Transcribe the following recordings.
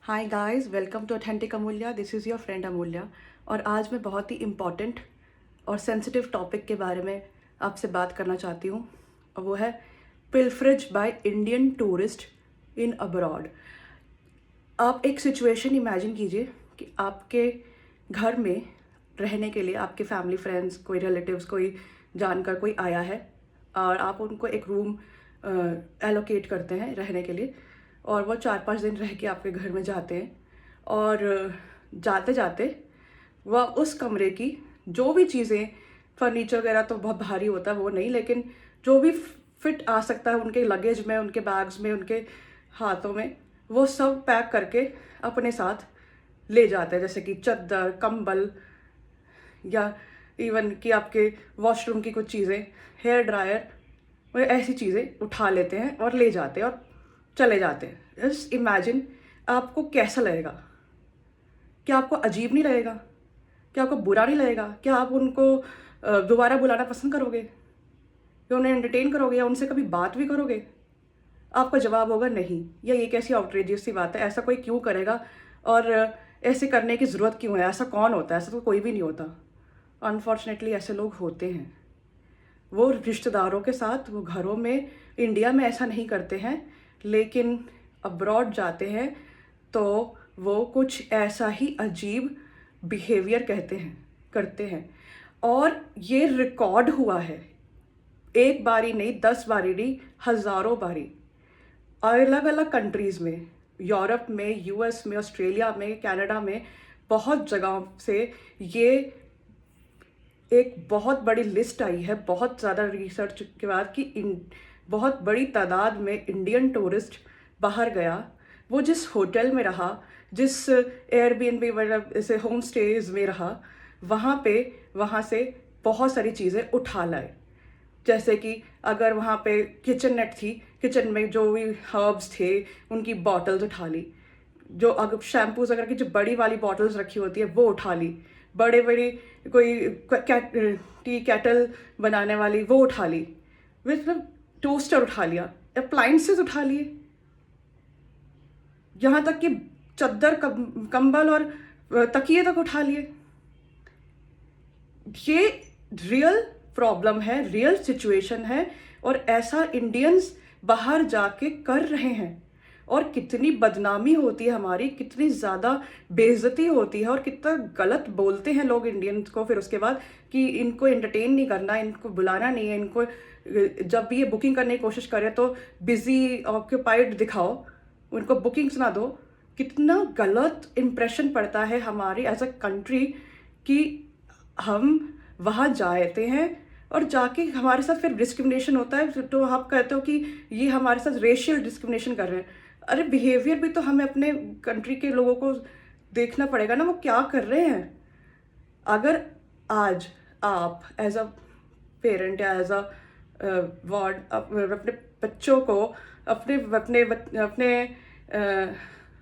Hi guys, welcome to authentic Amulya. This is your friend Amulya. और आज मैं बहुत ही इम्पॉर्टेंट और सेंसिटिव टॉपिक के बारे में आपसे बात करना चाहती हूँ, और वो है pilferage by Indian tourist in abroad. आप एक सिचुएशन इमेजिन कीजिए कि आपके घर में रहने के लिए आपके फैमिली फ्रेंड्स, कोई रिलेटिव्स, कोई जानकर कोई आया है, और आप उनको एक रूम एलोकेट करते हैं रहने के लिए, और वो 4-5 दिन रह के आपके घर में जाते हैं। और जाते जाते वह उस कमरे की जो भी चीज़ें, फर्नीचर वगैरह तो बहुत भारी होता है वो नहीं, लेकिन जो भी फिट आ सकता है उनके लगेज में, उनके बैग्स में, उनके हाथों में, वो सब पैक करके अपने साथ ले जाते हैं। जैसे कि चद्दर, कंबल, या इवन कि आपके वॉशरूम की कुछ चीज़ें, हेयर ड्रायर, वो ऐसी चीज़ें उठा लेते हैं और ले जाते हैं और चले जाते हैं। जस्ट इमेजिन, आपको कैसा लगेगा? क्या आपको अजीब नहीं लगेगा? क्या आपको बुरा नहीं लगेगा? क्या आप उनको दोबारा बुलाना पसंद करोगे, या उन्हें एंटरटेन करोगे, या उनसे कभी बात भी करोगे? आपका जवाब होगा नहीं। या ये कैसी आउटरेजियस सी बात है, ऐसा कोई क्यों करेगा, और ऐसे करने की ज़रूरत क्यों है? ऐसा कौन होता है? ऐसा तो कोई भी नहीं होता। अनफॉर्चुनेटली ऐसे लोग होते हैं। वो रिश्तेदारों के साथ, वो घरों में, इंडिया में ऐसा नहीं करते हैं, लेकिन अब्रॉड जाते हैं तो वो कुछ ऐसा ही अजीब बिहेवियर कहते हैं करते हैं। और ये रिकॉर्ड हुआ है, एक बारी नहीं, 10 बारी नहीं, हज़ारों बारी, अलग अलग कंट्रीज़ में, यूरोप में, यूएस में, ऑस्ट्रेलिया में, कनाडा में, बहुत जगहों से ये एक बहुत बड़ी लिस्ट आई है, बहुत ज़्यादा रिसर्च के बाद, कि बहुत बड़ी तादाद में इंडियन टूरिस्ट बाहर गया। वो जिस होटल में रहा, जिस एयरबीएनबी मतलब जैसे होम स्टेज में रहा, वहाँ से बहुत सारी चीज़ें उठा लाए। जैसे कि अगर वहाँ पे किचन नेट थी, किचन में जो भी हर्ब्स थे उनकी बॉटल्स उठा ली। जो अगर शैम्पूज वगैरह की जो बड़ी वाली बॉटल्स रखी होती है वो उठा ली। बड़े बड़ी कोई टी कैटल बनाने वाली वो उठा ली। मतलब टोस्टर उठा लिया, अप्लाइंसेस उठा लिए, यहाँ तक कि चद्दर, कंबल और तकिए तक उठा लिए। ये रियल प्रॉब्लम है, रियल सिचुएशन है, और ऐसा इंडियंस बाहर जाके कर रहे हैं। और कितनी बदनामी होती है हमारी, कितनी ज़्यादा बेइज्जती होती है, और कितना गलत बोलते हैं लोग इंडियंस को फिर उसके बाद, कि इनको एंटरटेन नहीं करना, इनको बुलाना नहीं है, इनको जब भी ये बुकिंग करने की कोशिश करें तो बिजी, ऑक्यूपाइड दिखाओ, उनको बुकिंग्स ना दो। कितना गलत इम्प्रेशन पड़ता है हमारी एज अ कंट्री, कि हम वहाँ जाते हैं और जाके हमारे साथ फिर डिस्क्रिमिनेशन होता है। तो आप कहते हो कि ये हमारे साथ रेशियल डिस्क्रिमिनेशन कर रहे हैं। अरे बिहेवियर भी तो हमें अपने कंट्री के लोगों को देखना पड़ेगा ना, वो क्या कर रहे हैं। अगर आज आप एज अ पेरेंट या एज अ वार्ड अपने बच्चों को, अपने अपने अपने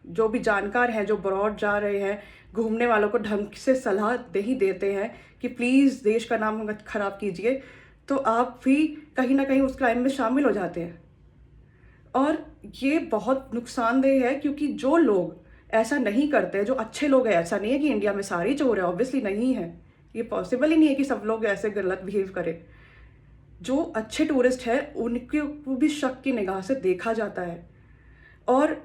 जो भी जानकार हैं, जो अब्रॉड जा रहे हैं, घूमने वालों को ढंग से सलाह नहीं देते हैं कि प्लीज़ देश का नाम मत खराब कीजिए, तो आप भी कहीं ना कहीं उस क्राइम में शामिल हो जाते हैं। और ये बहुत नुकसानदेह है, क्योंकि जो लोग ऐसा नहीं करते, जो अच्छे लोग हैं, ऐसा नहीं है कि इंडिया में सारे चोर हैं, ऑब्वियसली नहीं है, ये पॉसिबल ही नहीं है कि सब लोग ऐसे गलत बिहेव करें। जो अच्छे टूरिस्ट हैं उनके को भी शक की निगाह से देखा जाता है। और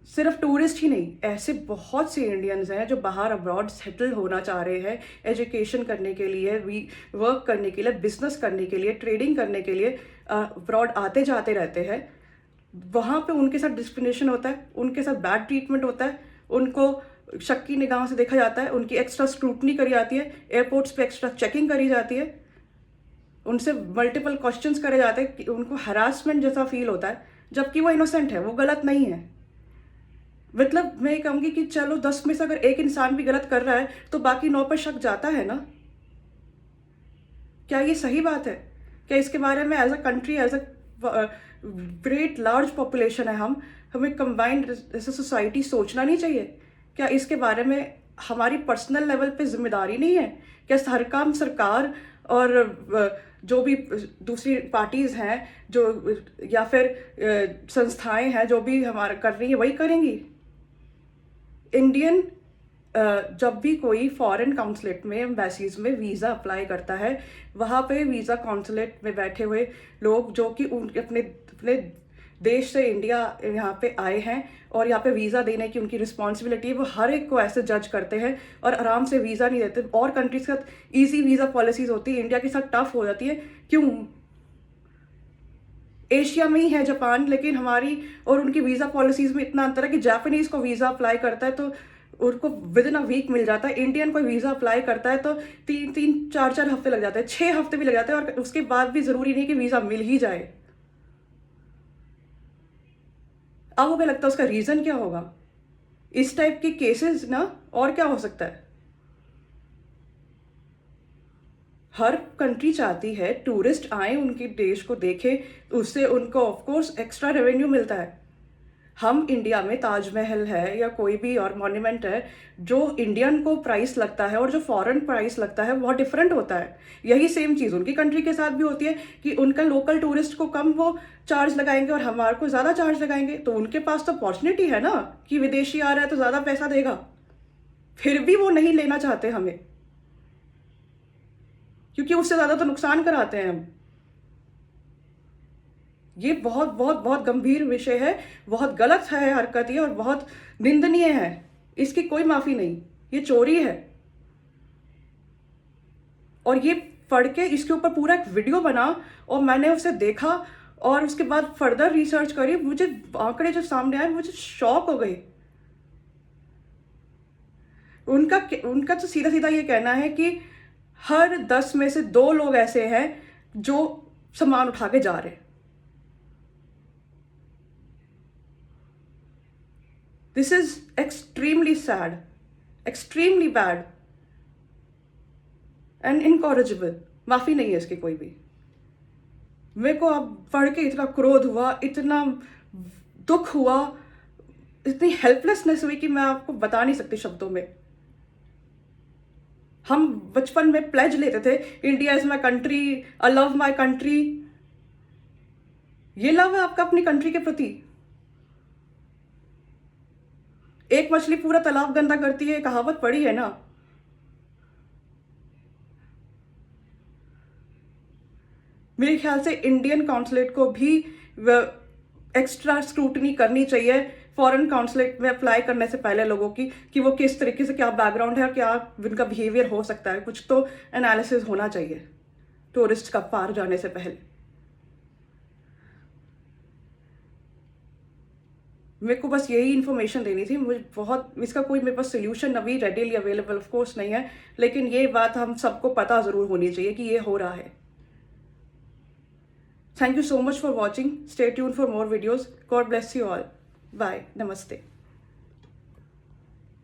सिर्फ टूरिस्ट ही नहीं, ऐसे बहुत से इंडियंस हैं जो बाहर अब्रॉड सेटल होना चाह रहे हैं, एजुकेशन करने के लिए, वर्क करने के लिए, बिजनेस करने के लिए, ट्रेडिंग करने के लिए अब्रॉड आते जाते रहते हैं। वहाँ पे उनके साथ डिस्क्रिमिनेशन होता है, उनके साथ बैड ट्रीटमेंट होता है, उनको शक की निगाह से देखा जाता है, उनकी एक्स्ट्रा स्क्रूटनी करी जाती है, एयरपोर्ट्स पे एक्स्ट्रा चेकिंग करी जाती है, उनसे मल्टीपल क्वेश्चंस करे जाते हैं, कि उनको हरासमेंट जैसा फील होता है, जबकि वो इनोसेंट है, वो गलत नहीं है। मतलब मैं ये कहूँगी कि चलो 10 में से अगर एक इंसान भी गलत कर रहा है तो बाकी 9 पर शक जाता है ना। क्या ये सही बात है? क्या इसके बारे में as a country, as a great large population है, हमें कंबाइंड एज अ सोसाइटी सोचना नहीं चाहिए? क्या इसके बारे में हमारी पर्सनल लेवल पे जिम्मेदारी नहीं है? क्या हर काम सरकार और जो भी दूसरी पार्टीज हैं, जो या फिर संस्थाएं हैं जो भी हमारा कर रही है, वही करेंगी? इंडियन जब भी कोई फॉरेन काउंसलेट में एम्बेसीज में वीज़ा अप्लाई करता है, वहाँ पे वीज़ा काउंसलेट में बैठे हुए लोग जो कि उनके अपने अपने देश से इंडिया यहाँ पे आए हैं और यहाँ पे वीज़ा देने की उनकी रिस्पॉन्सिबिलिटी है, वो हर एक को ऐसे जज करते हैं और आराम से वीज़ा नहीं देते। और कंट्रीज के साथ ईजी वीज़ा पॉलिसीज होती है, इंडिया के साथ टफ हो जाती है। क्यों? एशिया में ही है जापान, लेकिन हमारी और उनकी वीज़ा पॉलिसीज़ में इतना अंतर है कि जापानीज़ को वीज़ा अप्लाई करता है तो उनको विद इन अ वीक मिल जाता है। इंडियन कोई वीज़ा अप्लाई करता है तो 3-4 हफ्ते लग जाते हैं, 6 हफ्ते भी लग जाते हैं, और उसके बाद भी ज़रूरी नहीं कि वीज़ा मिल ही जाए। अब हमें लगता है उसका रीज़न क्या होगा? इस टाइप के केसेस ना, और क्या हो सकता है? हर कंट्री चाहती है टूरिस्ट आए, उनके देश को देखें, उससे उनको ऑफकोर्स एक्स्ट्रा रेवेन्यू मिलता है। हम इंडिया में ताजमहल है या कोई भी और मॉन्यूमेंट है, जो इंडियन को प्राइस लगता है और जो फॉरेन प्राइस लगता है बहुत डिफरेंट होता है। यही सेम चीज़ उनकी कंट्री के साथ भी होती है कि उनका लोकल टूरिस्ट को कम वो चार्ज लगाएंगे और हमारे को ज़्यादा चार्ज लगाएंगे। तो उनके पास तो अपॉर्चुनिटी है ना कि विदेशी आ रहा है तो ज़्यादा पैसा देगा, फिर भी वो नहीं लेना चाहते हमें, क्योंकि उससे ज़्यादा तो नुकसान कराते हैं हम। ये बहुत बहुत बहुत गंभीर विषय है, बहुत गलत है हरकत ये, और बहुत निंदनीय है। इसकी कोई माफी नहीं, ये चोरी है। और ये पढ़ के इसके ऊपर पूरा एक वीडियो बना और मैंने उसे देखा और उसके बाद फर्दर रिसर्च करी, मुझे आंकड़े जो सामने आए मुझे शॉक हो गई। उनका तो सीधा सीधा ये कहना है कि हर 10 में से 2 लोग ऐसे हैं जो सामान उठा के जा रहे हैं। This is extremely sad, extremely bad and incorrigible. माफी नहीं है इसकी कोई भी। मेरे को अब पढ़ के इतना क्रोध हुआ, इतना दुख हुआ, इतनी हेल्पलेसनेस हुई कि मैं आपको बता नहीं सकती शब्दों में। हम बचपन में प्लेज लेते थे, India is my country, I love my country. ये लव है आपका अपनी कंट्री के प्रति? एक मछली पूरा तालाब गंदा करती है, कहावत पढ़ी है ना। मेरे ख्याल से इंडियन काउंसलेट को भी एक्स्ट्रा स्क्रूटनी करनी चाहिए फॉरेन काउंसलेट में अप्लाई करने से पहले लोगों की, कि वो किस तरीके से, क्या बैकग्राउंड है, क्या उनका बिहेवियर हो सकता है। कुछ तो एनालिसिस होना चाहिए टूरिस्ट का पार जाने से पहले। मेरे को बस यही इन्फॉर्मेशन देनी थी। मुझे बहुत, इसका कोई मेरे पास सोल्यूशन अभी रेडीली अवेलेबल ऑफ कोर्स नहीं है, लेकिन ये बात हम सबको पता ज़रूर होनी चाहिए कि ये हो रहा है। Thank you so much for watching. Stay tuned for more videos. God bless you all. Bye. Namaste.